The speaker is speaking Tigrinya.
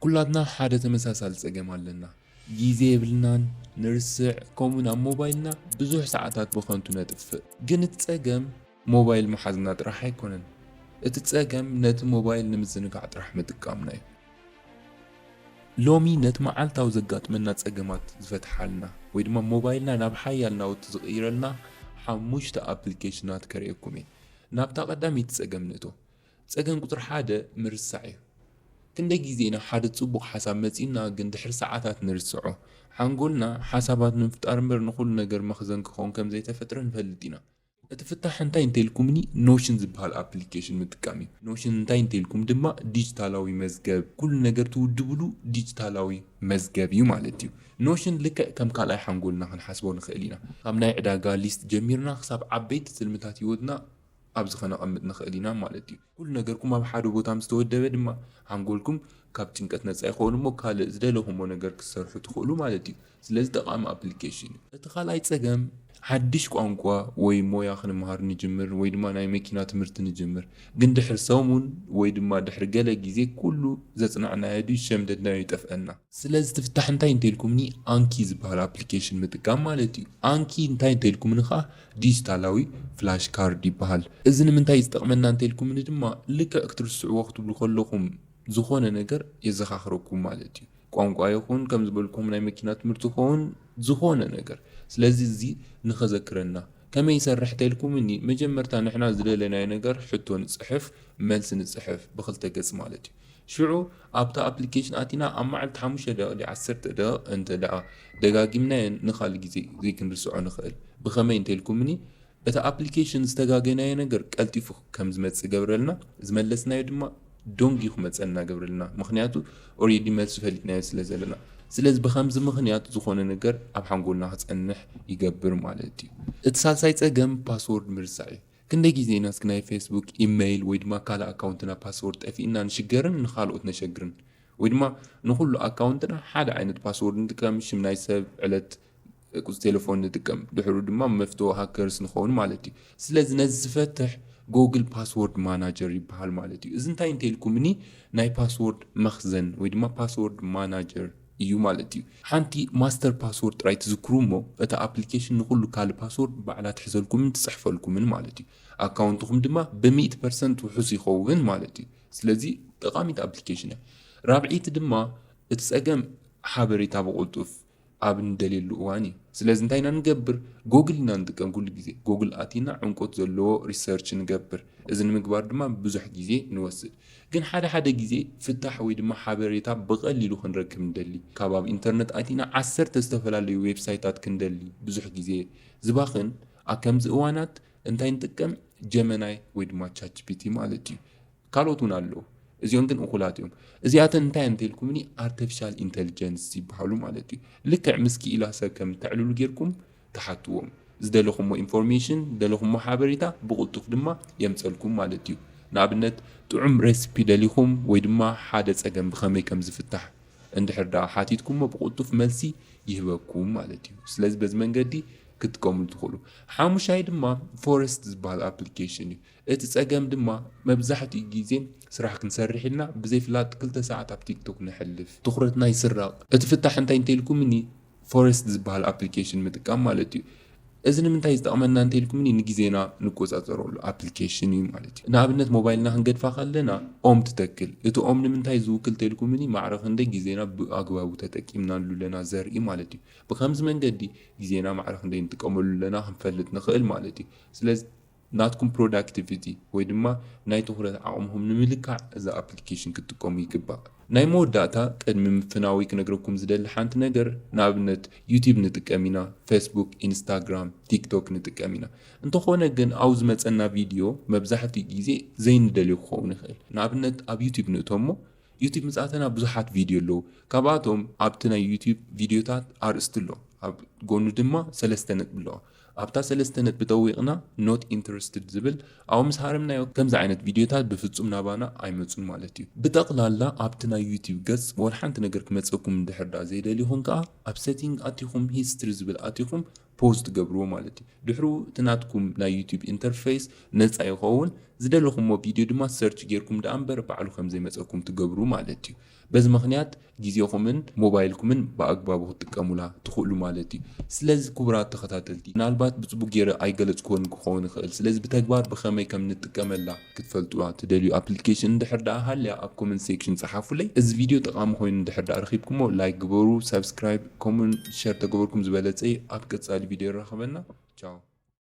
كلاتنا حدا تمساسال ጸገም ኣለና ጊዜ የብልናን ንርስዕ ከምኡን ኣብ ሞባይልና ብዙሕ ሰዓታት ብኸንቱ ነጥፍእ ግን ጸገም ሞባይል መሓዝና ጥራሕ ኣይኮነን እቲ ጸገም ነቲ ሞባይል ንምዝንጋዕ ጥራሕ ምጥቃምና እዩ ሎሚ ነቲ መዓልታዊ ዘጋጥመና ጸገማት ዝፈትሓልና ወይ ድማ ሞባይልና ናብ ሓያል ናውቲ ዝቕይረልና ሓሙሽተ ኣፕሊኬሽናት ከርእየኩም እየ ናብታ ቀዳሚት ጸገም ንእቶ ጸገም ቁጥር 1 ምርሳዕ እዩ ክንደይ ጊዜና ሓደ ጽቡቕ ሓሳብ መጺና ግን ድሕሪ ሰዓታት ንርስዖ ሓንጎልና ሓሳባት ንምፍጣር እምበር ንኹሉ ነገር መኽዘን ክኸውን ከም ዘይተፈጥረ ንፈልጥ ኢና እቲ ፍታሕ እንታይ እንተኢልኩምኒ ኖሽን ዝበሃል ኣፕሊኬሽን ምጥቃም እዩ ኖሽን እንታይ እንተኢልኩም ድማ ዲጂታላዊ መዝገብ ኩሉ ነገር ትውድብሉ ዲጂታላዊ መዝገብ እዩ ማለት እዩ ኖሽን ልክዕ ከም ካልኣይ ሓንጎልና ክንሓስቦ ንኽእል ኢና ካብ ናይ ዕዳጋ ሊስት ጀሚርና ክሳብ ዓበይቲ ትልምታት ህይወትና ኣብዚ ኸነቐምጥ ንኽእል ኢና ማለት እዩ ኩሉ ነገርኩም ኣብ ሓደ ቦታ ምስ ተወደበ ድማ ሓንጎልኩም ካብ ጭንቀት ነፃ ይኸውን እሞ ካልእ ዝደለኹሞ ነገር ክሰርሑ ትኽእሉ ማለት እዩ ስለዚ ጠቓሚ ኣፕሊኬሽን እዩ እቲ ካልኣይ ጸገም ሓድሽ ቋንቋ ወይ ሞያ ክንምሃር ንጅምር ወይ ድማ ናይ መኪና ትምህርቲ ንጅምር ግን ድሕሪ ሰሙን ወይ ድማ ድሕሪ ገለ ጊዜ ኩሉ ዘጽናዕናዮ ድዩ ሸምደድናዮ ይጠፍአና ስለዚ ትፍታሕ እንታይ እንተኢልኩምኒ አንኪ ዝበሃል ኣፕሊኬሽን ምጥቃም ማለት እዩ አንኪ እንታይ እንተኢልኩምኒ ኸዓ ዲጂታላዊ ፍላሽ ካርድ ይበሃል እዚ ንምንታይ ዝጠቕመና እንተኢልኩምኒ ድማ ልክዕ ክትርስዕዎ ክትብሉ ከለኹም ዝኾነ ነገር የዘኻኽረኩም ማለት እዩ ቋንቋ ይኹን ከም ዝበልኩም ናይ መኪና ትምህርቲ ይኹን ዝኾነ ነገር ስለዚ እዚ ንኸዘክረና ከመይ ይሰርሕ ተኢልኩምኒ መጀመርታ ንሕና ዝደለናዮ ነገር ሕቶ ንጽሕፍ መልሲ ንጽሕፍ ብኽልተ ገጽ ማለት እዩ ሽዑ ኣብታ ኣፕሊኬሽን ኣቲና ኣብ መዓልቲ 5 ደቂቕ 10 ደቂቕ እንተ ደኣ ደጋጊምናየን ንኻልእ ግዜ ዘይክንርስዖ ንኽእል ብኸመይ እንተኢልኩምኒ እቲ ኣፕሊኬሽን ዝተጋገናዮ ነገር ቀልጢፉ ከም ዝመጽእ ገብረልና ዝመለስናዮ ድማ ዶንጊ ክመጸና ገብረልና ምኽንያቱ ኦልሬዲ መልሲ ፈሊጥናዮ ስለ ዘለና ስለዚ ብኸምዚ ምኽንያት ዝኾነ ነገር ኣብ ሓንጎልና ክጸንሕ ይገብር ማለት እዩ እቲ ሳልሳይ ጸገም ፓስወርድ ምርሳዕ እዩ ክንደይ ጊዜ ኢና እስኪ ናይ ፌስቡክ ኢሜይል ወይ ድማ ካልእ ኣካውንትና ፓስወርድ ጠፊእና ንሽገርን ንኻልኦት ነሸግርን ወይ ድማ ንኹሉ ኣካውንትና ሓደ ዓይነት ፓስወርድ ንጥቀም ሽም ናይ ሰብ ዕለት ቁጽሪ ቴሌፎን ንጥቀም ድሕሩ ድማ መፍትሒ ሃከርስ ንኸውን ማለት እዩ ስለዚ ነዚ ዝፈትሕ ጎግል ፓስወርድ ማናጀር ይበሃል ማለት እዩ እዚ እንታይ እንተኢልኩምኒ ናይ ፓስወርድ መኽዘን ወይ ድማ ፓስወርድ ማናጀር እዩ ማለት እዩ ሓንቲ ማስተር ፓስወርድ ጥራይ ትዝክሩ እሞ እቲ ኣፕሊኬሽን ንኹሉ ካልእ ፓስወርድ ባዕላ ትሕዘልኩምን ትጽሕፈልኩምን ማለት እዩ ኣካውንትኩም ድማ ብ100% ውሑስ ይኸውን ማለት እዩ ስለዚ ጠቓሚት ኣፕሊኬሽን እያ ራብዒት ድማ እቲ ጸገም ሓበሬታ ብቕልጡፍ ኣብ እንደሌሉ እዋን እዩ ስለዚ እንታይ ኢና ንገብር ጎግል ኢና ንጥቀም ኩሉ ግዜ ጎግል ኣቲና ዕንቆት ዘለዎ ሪሰርች ንገብር እዚ ንምግባር ድማ ብዙሕ ግዜ ንወስድ ግን ሓደ ግዜ ፍታሕ ወይ ድማ ሓበሬታ ብቐሊሉ ክንረክብ እንደሊ ካብ ኣብ ኢንተርነት ኣቲና 10 ዝተፈላለዩ ዌብሳይታት ክንደሊ ብዙሕ ግዜ ዝባኽን ኣብ ከምዚ እዋናት እንታይ ንጥቀም ጀመናይ ወይ ድማ ቻትጂፒቲ ማለት እዩ ካልኦት እውን ኣለዉ እዚኦም ግን እኹላት እዮም እዚኣተን እንታይ እንተኢልኩምኒ ኣርቲፊሻል ኢንተሊጀንስ ይበሃሉ ማለት እዩ ልክዕ ምስኪ ኢላ ሰብ ከም ተዕልሉ ጌርኩም ተሓትዎም ዝደለኹሞ ኢንፎርሜሽን ዝደለኹሞ ሓበሬታ ብቕልጡፍ ድማ የምፀልኩም ማለት እዩ ንኣብነት ጥዑም ሬሲፒ ደሊኹም ወይ ድማ ሓደ ጸገም ብኸመይ ከም ዝፍታሕ እንድሕር ዳ ሓቲትኩሞ ብቕልጡፍ መልሲ ይህበኩም ማለት እዩ ስለዚ በዚ መንገዲ ክትጥቀምሉ ትኽእሉ ሓሙሻይ ድማ ፎረስት ዝበሃል ኣፕሊኬሽን እዩ እቲ ጸገም ድማ መብዛሕትኡ ግዜ ስራሕ ክንሰርሕ ኢልና ብዘይፍላጥ 2 ሰዓት ኣብ ቲክቶክ ንሕልፍ ትኹረትና ይስራቕ እቲ ፍታሕ እንታይ እንተኢልኩምኒ ፎረስት ዝበሃል ኣፕሊኬሽን ምጥቃም ማለት እዩ እዚ ንምንታይ ዝጠቕመና እንተኢልኩምኒ ንግዜና ንቆጻጸረሉ ኣፕሊኬሽን እዩ ማለት እዩ ንኣብነት ሞባይልና ክንገድፋ ከለና ኦም ትተክል እቲ ኦም ንምንታይ ዝውክል እንተኢልኩምኒ ማዕረኽ ክንደይ ግዜና ብኣግባቡ ተጠቂምናሉ ለና ዘርኢ ማለት እዩ ብከምዚ መንገዲ ግዜና ማዕረኽ ክንደይ ንጥቀመሉ ለና ክንፈልጥ ንኽእል ማለት እዩ ስለዚ ናትኩም ፕሮዳክቲቪቲ ወይ ድማ ናይ ትኹረት ዓቕምኩም ንምልካዕ እዚ ኣፕሊኬሽን ክትጥቀሙ ይግባእ ናይ መወዳእታ ቅድሚ ምፍናዊ ክነግረኩም ዝደሊ ሓንቲ ነገር ንኣብነት ዩቲዩብ ንጥቀም ኢና ፌስቡክ ኢንስታግራም ቲክቶክ ንጥቀም ኢና እንተኾነ ግን ኣብ ዝመፀና ቪድዮ መብዛሕትኡ ግዜ ዘይንደልዮ ክኸውን ይኽእል ንኣብነት ኣብ ዩቲዩብ ንእቶሞ ዩቲዩብ ምጻተና ብዙሓት ቪድዮ ኣለዉ ካብኣቶም ኣብቲ ናይ ዩቲዩብ ቪድዮታት ኣርእስቲ ኣሎ ኣብ ጎኑ ድማ 3 ነጥቢ ኣለዎ ኣብታ 3 ነጥቢ ጠዊቕና ኖት ኢንተረስትድ ዝብል ኣብ ምስ ሃረምናዮ ከምዚ ዓይነት ቪድዮታት ብፍጹም ናባና ኣይመጹን ማለት እዩ ብጠቕላላ ኣብቲ ናይ ዩቲዩብ ገጽ ወላ ሓንቲ ነገር ክመፀኩም እንድሕር ዳ ዘይደልይኹም ከዓ ኣብ ሴቲንግ ኣቲኹም ሂስትሪ ዝብል ኣቲኹም ፖስት ገብርዎ ማለት እዩ ድሕሩ ትናትኩም ናይ ዩቲዩብ ኢንተርፌስ ነፃ ይኸውን ዝደለኹምዎ ቪድዮ ድማ ሰርች ጌርኩም ደኣ እምበር ባዕሉ ከም ዘይመፀኩም ትገብሩ ማለት እዩ በዚ ምክንያት ግዜኹምን ሞባይልኩምን ብኣግባቡ ክትጥቀሙላ ትኽእሉ ማለት እዩ ስለዚ ክቡራት ተኸታተልቲ ምናልባት ብፅቡቅ ጌረ ኣይገለፅክዎን ክኸውን ይኽእል ስለዚ ብተግባር ብኸመይ ከም ንጥቀመላ ክትፈልጡዋ ትደልዩ ኣፕሊኬሽን እንድሕር ደኣ ሃልያ ኣብ ኮመንት ሴክሽን ፀሓፉለይ እዚ ቪድዮ ጠቃሚ ኮይኑ እንድሕር ደኣ ረኺብኩሞ ላይክ ግበሩ ሰብስክራይብ ኮመንት ሸር ተገበርኩም ዝበለፀ ኣብ ቀፃሊ ቪድዮ ይረኸበና ቻው